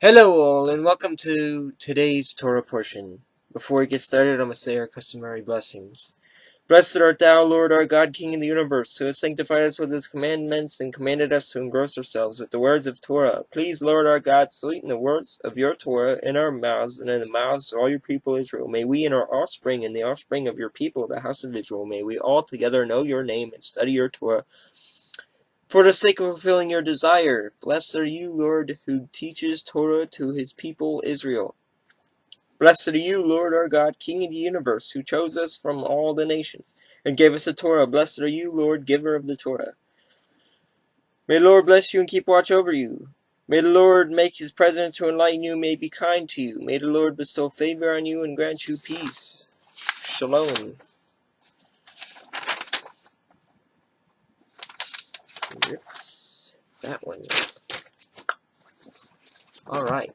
Hello all, and welcome to today's Torah portion. Before we get started, I'm going to say our customary blessings. Blessed art thou, Lord our God, King of the universe, who has sanctified us with his commandments and commanded us to engross ourselves with the words of Torah. Please, Lord our God, sweeten the words of your Torah in our mouths and in the mouths of all your people Israel. May we and our offspring and the offspring of your people, the house of Israel, may we all together know your name and study your Torah. For the sake of fulfilling your desire, blessed are you, Lord, who teaches Torah to his people Israel. Blessed are you, Lord our God, King of the universe, who chose us from all the nations, and gave us the Torah. Blessed are you, Lord, giver of the Torah. May the Lord bless you and keep watch over you. May the Lord make his presence to enlighten you, may be kind to you. May the Lord bestow favor on you and grant you peace. Shalom. Oops, that one. Alright.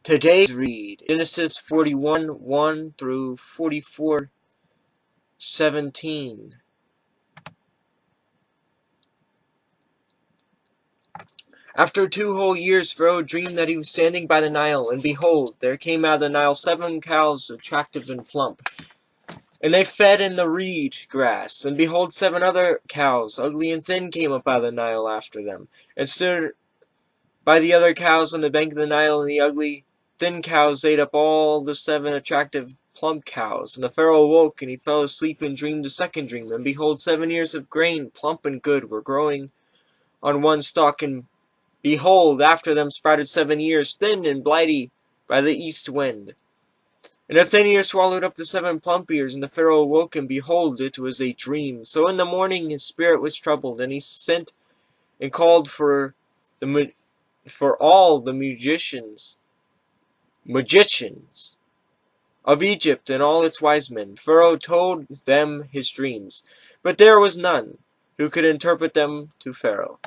Today's read, Genesis 41, 1 through 44, 17. After 2 whole years, Pharaoh dreamed that he was standing by the Nile, and behold, there came out of the Nile 7 cows, attractive and plump. And they fed in the reed grass, and behold, 7 other cows, ugly and thin, came up out of the Nile after them, and stood by the other cows on the bank of the Nile, and the ugly, thin cows ate up all the 7 attractive, plump cows. And the Pharaoh awoke, and he fell asleep and dreamed a second dream. And behold, 7 ears of grain, plump and good, were growing on one stalk, and behold, after them sprouted 7 ears, thin and blighty by the east wind. And the thin ear swallowed up the 7 plump ears, and the Pharaoh awoke, and behold, it was a dream. So in the morning his spirit was troubled, and he sent and called for all the magicians of Egypt and all its wise men. Pharaoh told them his dreams, but there was none who could interpret them to Pharaoh.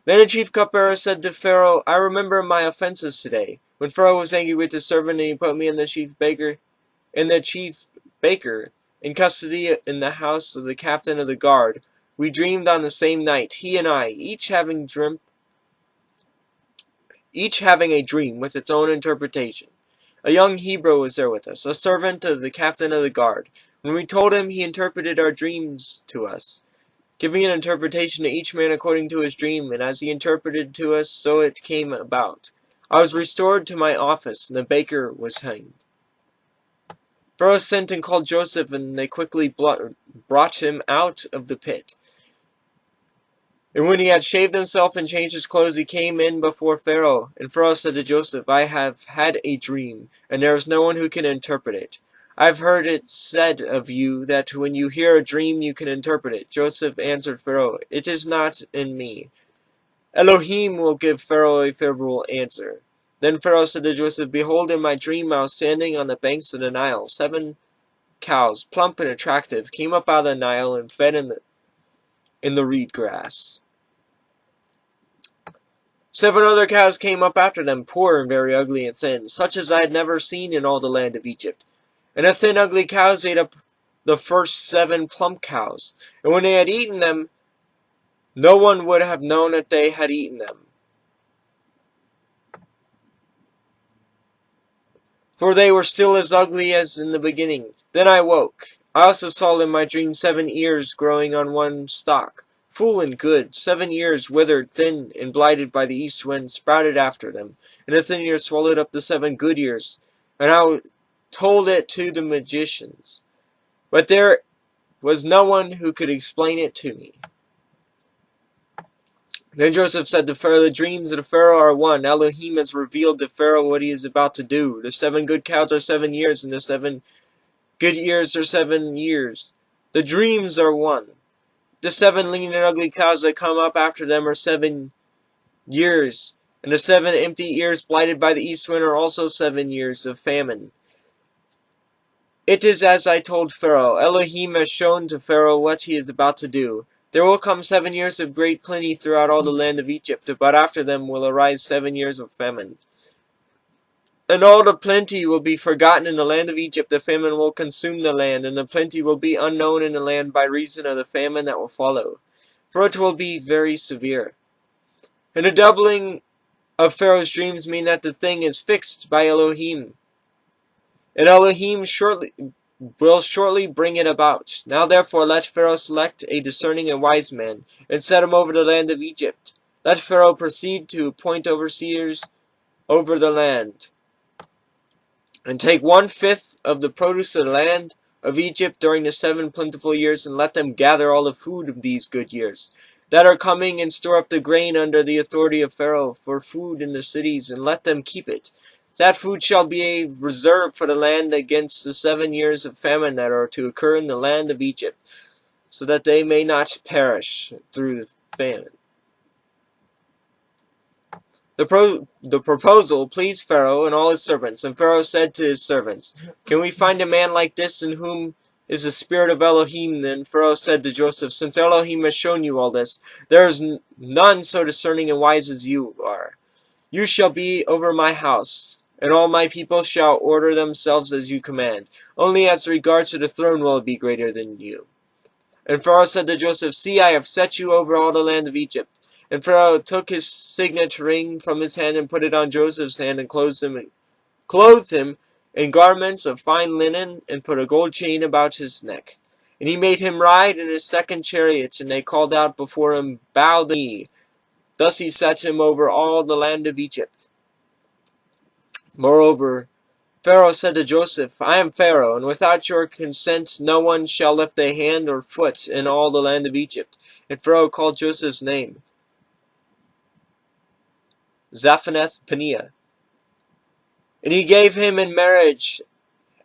Then the chief cupbearer said to Pharaoh, I remember my offenses today. When Pharaoh was angry with his servant, and he put me and the chief baker in custody in the house of the captain of the guard, we dreamed on the same night, he and I, each having a dream with its own interpretation. A young Hebrew was there with us, a servant of the captain of the guard. When we told him, he interpreted our dreams to us, giving an interpretation to each man according to his dream, and as he interpreted to us, so it came about. I was restored to my office, and the baker was hanged. Pharaoh sent and called Joseph, and they quickly brought him out of the pit. And when he had shaved himself and changed his clothes, he came in before Pharaoh. And Pharaoh said to Joseph, I have had a dream, and there is no one who can interpret it. I have heard it said of you that when you hear a dream you can interpret it. Joseph answered Pharaoh, It is not in me. Elohim will give Pharaoh a favorable answer. Then Pharaoh said to Joseph, Behold, in my dream I was standing on the banks of the Nile. 7 cows, plump and attractive, came up out of the Nile and fed in the reed grass. 7 other cows came up after them, poor and very ugly and thin, such as I had never seen in all the land of Egypt. And the thin, ugly cows ate up the first 7 plump cows. And when they had eaten them, no one would have known that they had eaten them, for they were still as ugly as in the beginning. Then I woke. I also saw in my dream 7 ears growing on one stalk, full and good. 7 ears withered, thin, and blighted by the east wind, sprouted after them. And the thin ears swallowed up the 7 good ears. And I told it to the magicians, but there was no one who could explain it to me. Then Joseph said to Pharaoh, The dreams of the Pharaoh are one. Elohim has revealed to Pharaoh what he is about to do. The 7 good cows are 7 years, and the 7 good ears are 7 years. The dreams are one. The 7 lean and ugly cows that come up after them are 7 years, and the 7 empty ears blighted by the east wind are also 7 years of famine. It is as I told Pharaoh. Elohim has shown to Pharaoh what he is about to do. There will come 7 years of great plenty throughout all the land of Egypt, but after them will arise 7 years of famine. And all the plenty will be forgotten in the land of Egypt. The famine will consume the land, and the plenty will be unknown in the land by reason of the famine that will follow. For it will be very severe. And the doubling of Pharaoh's dreams mean that the thing is fixed by Elohim. And Elohim will shortly bring it about. Now therefore let Pharaoh select a discerning and wise man, and set him over the land of Egypt. Let Pharaoh proceed to appoint overseers over the land, and take 1/5 of the produce of the land of Egypt during the 7 plentiful years, and let them gather all the food of these good years that are coming, and store up the grain under the authority of Pharaoh for food in the cities, and let them keep it. That food shall be a reserve for the land against the 7 years of famine that are to occur in the land of Egypt, so that they may not perish through the famine. The proposal pleased Pharaoh and all his servants, and Pharaoh said to his servants, "Can we find a man like this in whom is the spirit of Elohim?" Then Pharaoh said to Joseph, "Since Elohim has shown you all this, there is none so discerning and wise as you are. You shall be over my house, and all my people shall order themselves as you command. Only as regards to the throne will it be greater than you." And Pharaoh said to Joseph, "See, I have set you over all the land of Egypt." And Pharaoh took his signet ring from his hand and put it on Joseph's hand, and clothed him in garments of fine linen, and put a gold chain about his neck. And he made him ride in his second chariot, and they called out before him, "Bow the knee." Thus he set him over all the land of Egypt. Moreover, Pharaoh said to Joseph, "I am Pharaoh, and without your consent no one shall lift a hand or foot in all the land of Egypt." And Pharaoh called Joseph's name Zaphenath-Paneah. And he gave him in marriage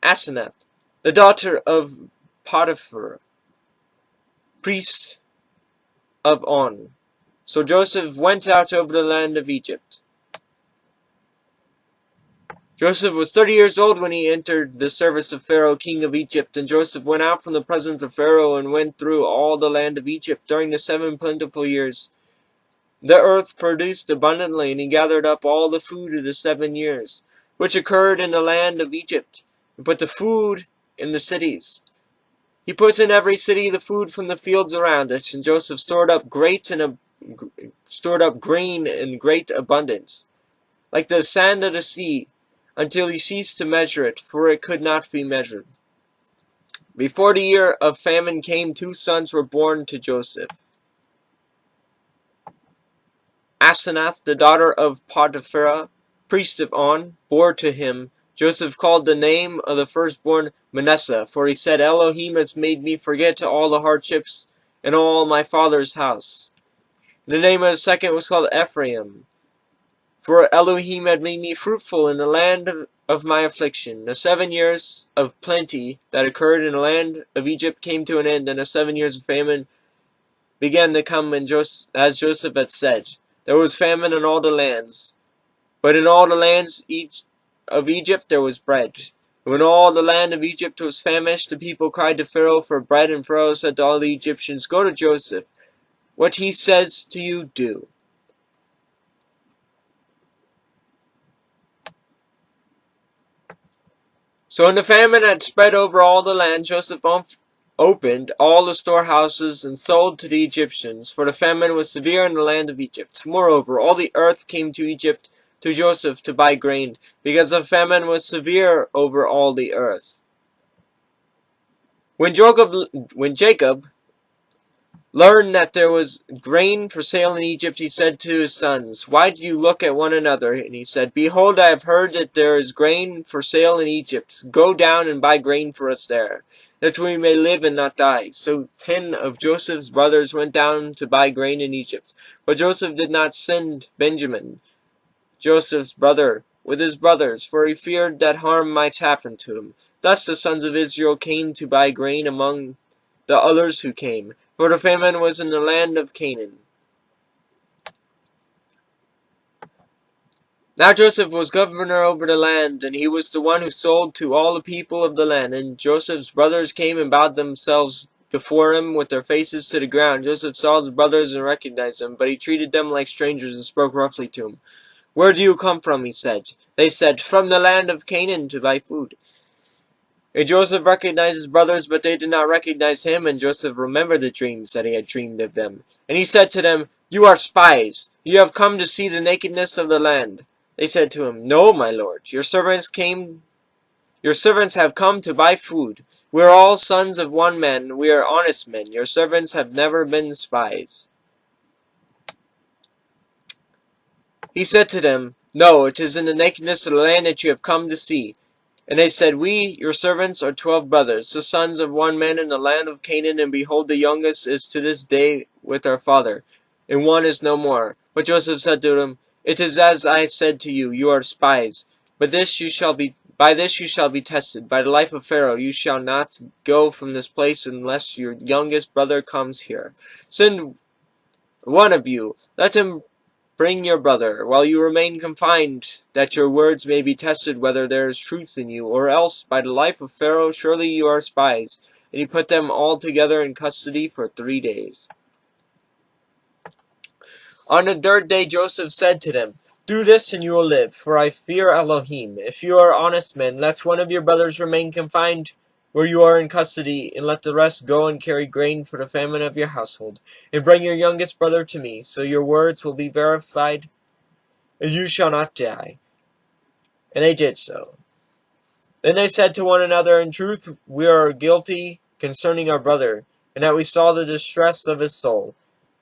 Asenath, the daughter of Potiphar, priest of On. So Joseph went out over the land of Egypt. Joseph was 30 years old when he entered the service of Pharaoh, king of Egypt. And Joseph went out from the presence of Pharaoh and went through all the land of Egypt during the 7 plentiful years. The earth produced abundantly, and he gathered up all the food of the 7 years, which occurred in the land of Egypt, and put the food in the cities. He put in every city the food from the fields around it, and Joseph stored up grain in great abundance, like the sand of the sea, until he ceased to measure it, for it could not be measured. Before the year of famine came, 2 sons were born to Joseph. Asenath, the daughter of Potiphar, priest of On, bore to him. Joseph called the name of the firstborn Manasseh, for he said, "Elohim has made me forget all the hardships in all my father's house." And the name of the second was called Ephraim, for Elohim had made me fruitful in the land of my affliction. The 7 years of plenty that occurred in the land of Egypt came to an end, and the 7 years of famine began to come, as Joseph had said. There was famine in all the lands, but in all the lands of Egypt there was bread. And when all the land of Egypt was famished, the people cried to Pharaoh for bread, and Pharaoh said to all the Egyptians, "Go to Joseph. What he says to you, do." So when the famine had spread over all the land, Joseph opened all the storehouses and sold to the Egyptians, for the famine was severe in the land of Egypt. Moreover, all the earth came to Egypt to Joseph to buy grain, because the famine was severe over all the earth. When Jacob learned that there was grain for sale in Egypt, he said to his sons, "Why do you look at one another?" And he said, "Behold, I have heard that there is grain for sale in Egypt. Go down and buy grain for us there, that we may live and not die." So 10 of Joseph's brothers went down to buy grain in Egypt. But Joseph did not send Benjamin, Joseph's brother, with his brothers, for he feared that harm might happen to him. Thus the sons of Israel came to buy grain among the others who came, for the famine was in the land of Canaan. Now Joseph was governor over the land, and he was the one who sold to all the people of the land. And Joseph's brothers came and bowed themselves before him with their faces to the ground. Joseph saw his brothers and recognized them, but he treated them like strangers and spoke roughly to them. "Where do you come from?" he said. They said, "From the land of Canaan to buy food." And Joseph recognized his brothers, but they did not recognize him, and Joseph remembered the dreams that he had dreamed of them. And he said to them, "You are spies. You have come to see the nakedness of the land." They said to him, "No, my lord. Your servants have come to buy food. We are all sons of one man. We are honest men. Your servants have never been spies." He said to them, "No, it is in the nakedness of the land that you have come to see." And they said, "We, your servants, are 12 brothers, the sons of one man in the land of Canaan, and behold, the youngest is to this day with our father, and one is no more." But Joseph said to them, "It is as I said to you, you are spies. By this you shall be tested. By the life of Pharaoh, you shall not go from this place unless your youngest brother comes here. Send one of you, let him bring your brother, while you remain confined, that your words may be tested whether there is truth in you, or else, by the life of Pharaoh, surely you are spies." And he put them all together in custody for 3 days. On the 3rd day Joseph said to them, "Do this and you will live, for I fear Elohim. If you are honest men, let one of your brothers remain confined where you are in custody, and let the rest go and carry grain for the famine of your household. And bring your youngest brother to me, so your words will be verified, and you shall not die." And they did so. Then they said to one another, "In truth, we are guilty concerning our brother, and that we saw the distress of his soul,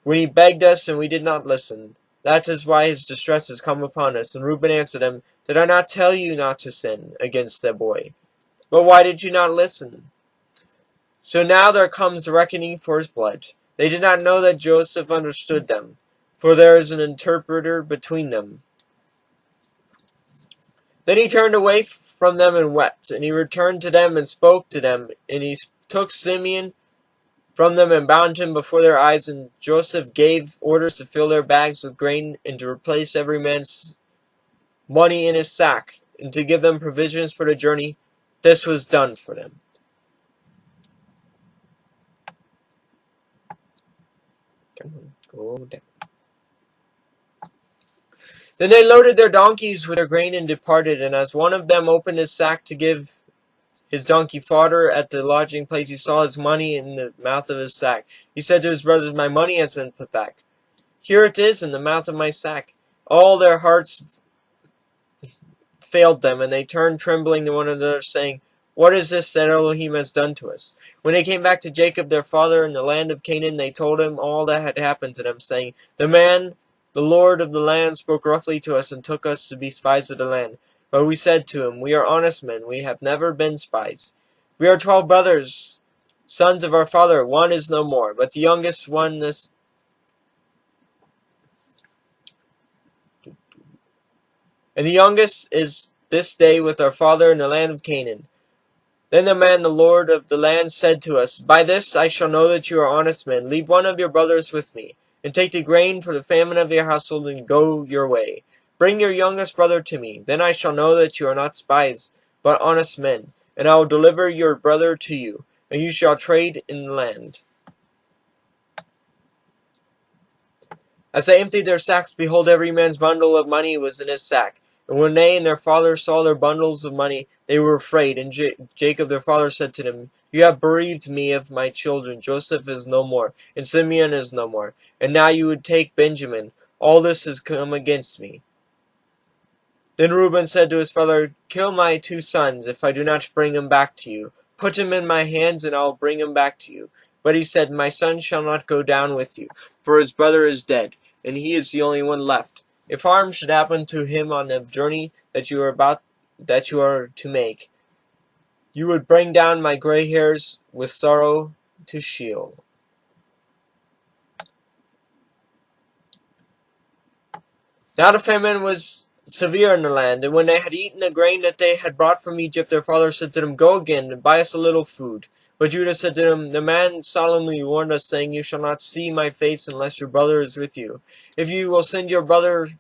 when he begged us, and we did not listen. That is why his distress has come upon us." And Reuben answered them, "Did I not tell you not to sin against the boy? But why did you not listen? So now there comes a reckoning for his blood." They did not know that Joseph understood them, for there is an interpreter between them. Then he turned away from them and wept. And he returned to them and spoke to them. And he took Simeon from them and bound him before their eyes. And Joseph gave orders to fill their bags with grain, and to replace every man's money in his sack, and to give them provisions for the journey. This was done for them. Go down. Then they loaded their donkeys with their grain and departed. And as one of them opened his sack to give his donkey fodder at the lodging place, he saw his money in the mouth of his sack. He said to his brothers, "My money has been put back. Here it is in the mouth of my sack." All their hearts failed them, and they turned trembling to one another, saying, "What is this that Elohim has done to us?" When they came back to Jacob their father in the land of Canaan, they told him all that had happened to them, saying, The Lord of the land, spoke roughly to us, and took us to be spies of the land. But we said to him, We are honest men, we have never been spies. We are 12 brothers, sons of our father. One is no more, but the youngest one is..." "And the youngest is this day with our father in the land of Canaan." Then the man, the Lord of the land, said to us, "By this I shall know that you are honest men. Leave one of your brothers with me, and take the grain for the famine of your household, and go your way. Bring your youngest brother to me. Then I shall know that you are not spies, but honest men. And I will deliver your brother to you, and you shall trade in the land." As they emptied their sacks, behold, every man's bundle of money was in his sack. And when they and their father saw their bundles of money, they were afraid. And Jacob their father said to them, "You have bereaved me of my children. Joseph is no more, and Simeon is no more. And now you would take Benjamin. All this has come against me." Then Reuben said to his father, "Kill my 2 sons, if I do not bring him back to you. Put him in my hands, and I will bring him back to you." But he said, "My son shall not go down with you, for his brother is dead, and he is the only one left. If harm should happen to him on the journey that you are to make, you would bring down my gray hairs with sorrow to Sheol." Now the famine was severe in the land, and when they had eaten the grain that they had brought from Egypt, their father said to them, "Go again, and buy us a little food." But Judah said to them, "The man solemnly warned us, saying, You shall not see my face unless your brother is with you. If you will send your brother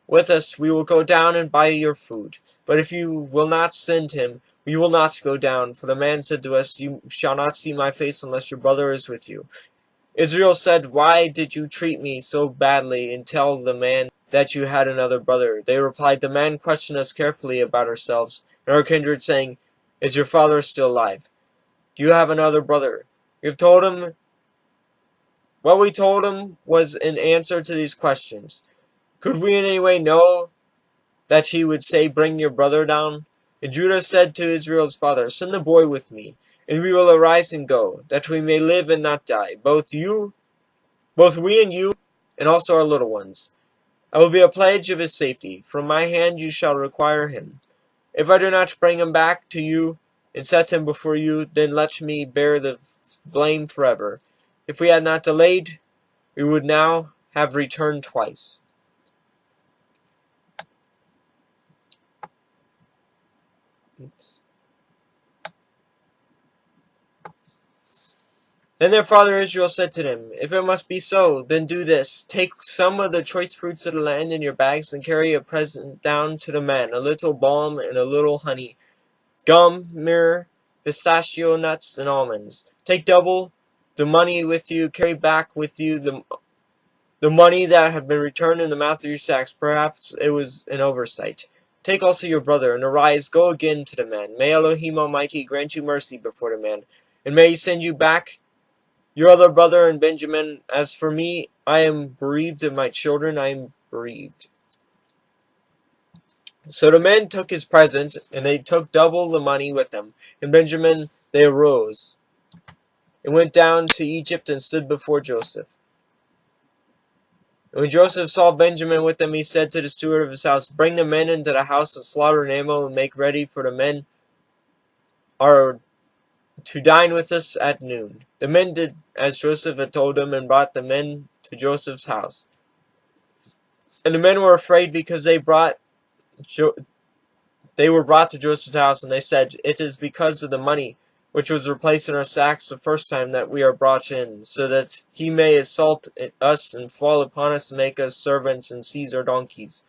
with us, we will go down and buy your food. But if you will not send him, we will not go down. For the man said to us, You shall not see my face unless your brother is with you." Israel said, "Why did you treat me so badly, and tell the man that you had another brother. They replied, The man questioned us carefully about ourselves and our kindred, saying, Is your father still alive? Do you have another brother? We have told him what we told him was in answer to these questions. Could we in any way know that he would say, Bring your brother down? And Judah said to Israel's father, Send the boy with me, and we will arise and go, that we may live and not die, both we and you, and also our little ones. I will be a pledge of his safety. From my hand you shall require him. If I do not bring him back to you and set him before you, then let me bear the blame forever. If we had not delayed, we would now have returned twice. Then their father Israel said to them, If it must be so, then do this. Take some of the choice fruits of the land in your bags, and carry a present down to the men, a little balm and a little honey, gum, myrrh, pistachio nuts, and almonds. Take double the money with you. Carry back with you the money that had been returned in the mouth of your sacks. Perhaps it was an oversight. Take also your brother, and arise, go again to the man. May Elohim Almighty grant you mercy before the man, and may he send you back your other brother and Benjamin. As for me, I am bereaved of my children. I am bereaved. So the men took his present, and they took double the money with them. And Benjamin, they arose and went down to Egypt and stood before Joseph. And when Joseph saw Benjamin with them, he said to the steward of his house, Bring the men into the house and slaughter an animal and make ready, for the men are to dine with us at noon. The men did as Joseph had told them, and brought the men to Joseph's house. And the men were afraid, because they were brought to Joseph's house, and they said, It is because of the money which was replaced in our sacks the first time that we are brought in, so that he may assault us and fall upon us and make us servants and seize our donkeys.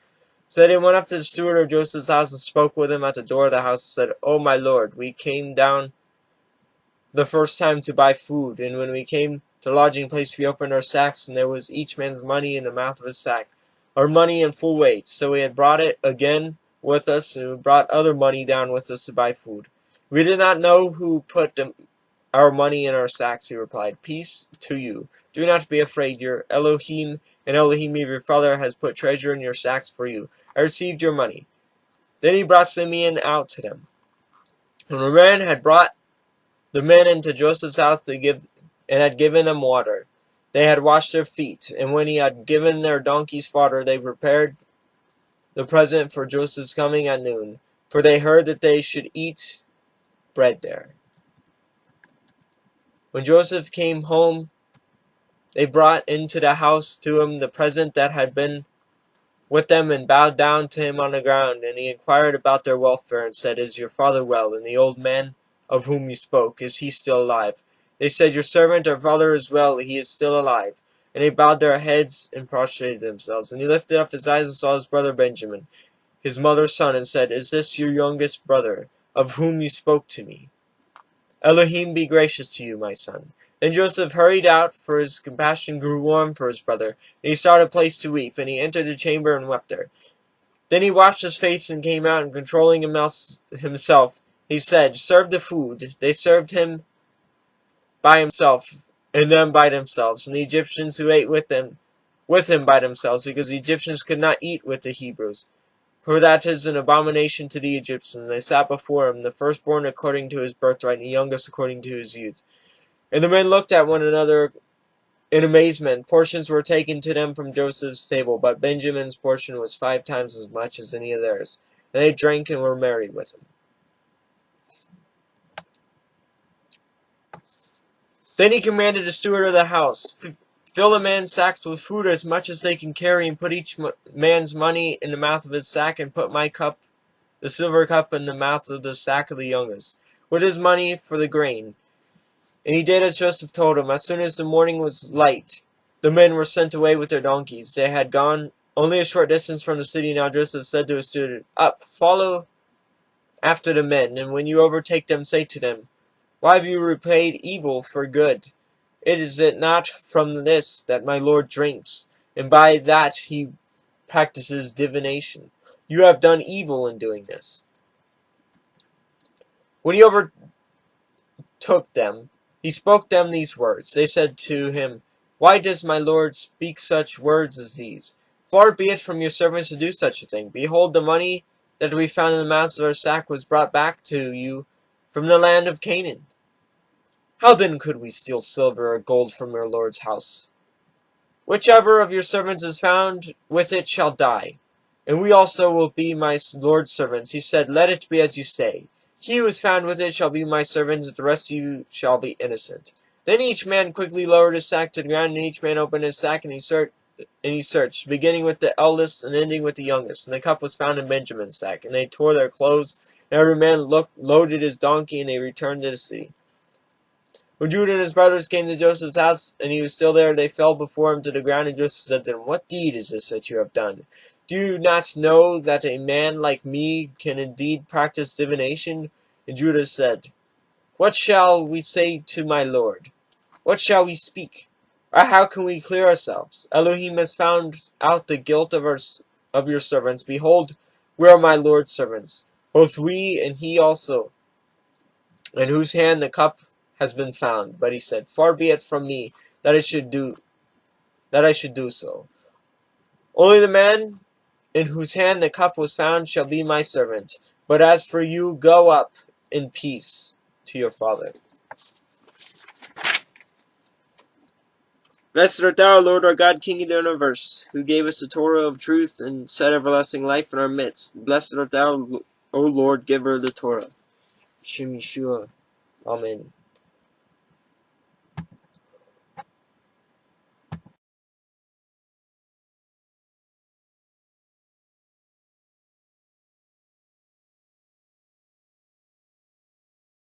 So they went up to the steward of Joseph's house and spoke with him at the door of the house, and said, O my lord, we came down the first time to buy food, and when we came to lodging place, we opened our sacks, and there was each man's money in the mouth of his sack, our money in full weight. So we had brought it again with us, and we brought other money down with us to buy food. We did not know who put our money in our sacks, he replied. Peace to you. Do not be afraid. Your Elohim and Elohim of your father has put treasure in your sacks for you. I received your money. Then he brought Simeon out to them. When the man had brought the men into Joseph's house and had given them water, they had washed their feet, and when he had given their donkeys fodder, they prepared the present for Joseph's coming at noon, for they heard that they should eat bread there. When Joseph came home, they brought into the house to him the present that had been with them, and bowed down to him on the ground. And he inquired about their welfare, and said, Is your father well? And the old man of whom you spoke, is he still alive? They said, Your servant, our father, is well, he is still alive. And they bowed their heads and prostrated themselves. And he lifted up his eyes and saw his brother Benjamin, his mother's son, and said, Is this your youngest brother, of whom you spoke to me? Elohim be gracious to you, my son. Then Joseph hurried out, for his compassion grew warm for his brother, and he sought a place to weep, and he entered the chamber and wept there. Then he washed his face and came out, and controlling himself, he said, Serve the food. They served him by himself, and them by themselves, and the Egyptians who ate with him by themselves, because the Egyptians could not eat with the Hebrews. For that is an abomination to the Egyptians. They sat before him, the firstborn according to his birthright, and the youngest according to his youth. And the men looked at one another in amazement. Portions were taken to them from Joseph's table, but Benjamin's portion was 5 times as much as any of theirs. And they drank and were merry with him. Then he commanded the steward of the house, Fill the man's sacks with food as much as they can carry, and put each man's money in the mouth of his sack, and put my cup, the silver cup, in the mouth of the sack of the youngest, with his money for the grain. And he did as Joseph told him. As soon as the morning was light, the men were sent away with their donkeys. They had gone only a short distance from the city. Now Joseph said to his steward, Up, follow after the men, and when you overtake them, say to them, Why have you repaid evil for good? Is it not from this that my Lord drinks, and by that he practices divination. You have done evil in doing this." When he overtook them, he spoke them these words. They said to him, "Why does my lord speak such words as these? Far be it from your servants to do such a thing. Behold, the money that we found in the mouths of our sack was brought back to you from the land of Canaan. How then could we steal silver or gold from your lord's house? Whichever of your servants is found with it shall die, and we also will be my lord's servants." He said, "Let it be as you say. He who is found with it shall be my servant, but the rest of you shall be innocent." Then each man quickly lowered his sack to the ground, and each man opened his sack, and he searched, beginning with the eldest and ending with the youngest. And the cup was found in Benjamin's sack, and they tore their clothes, and every man loaded his donkey, and they returned to the city. When Judah and his brothers came to Joseph's house, and he was still there, they fell before him to the ground, and Joseph said to them, "What deed is this that you have done? Do you not know that a man like me can indeed practice divination?" And Judah said, "What shall we say to my lord? What shall we speak? Or how can we clear ourselves? Elohim has found out the guilt of your servants. Behold, we are my lord's servants, both we and he also, in whose hand the cup has been found." But he said, "Far be it from me that I should do so. Only the man in whose hand the cup was found shall be my servant. But as for you, go up in peace to your father." Blessed art thou, Lord our God, King of the universe, who gave us the Torah of truth and set everlasting life in our midst. Blessed art thou, O Lord, giver of the Torah. Shem Yeshua. Amen.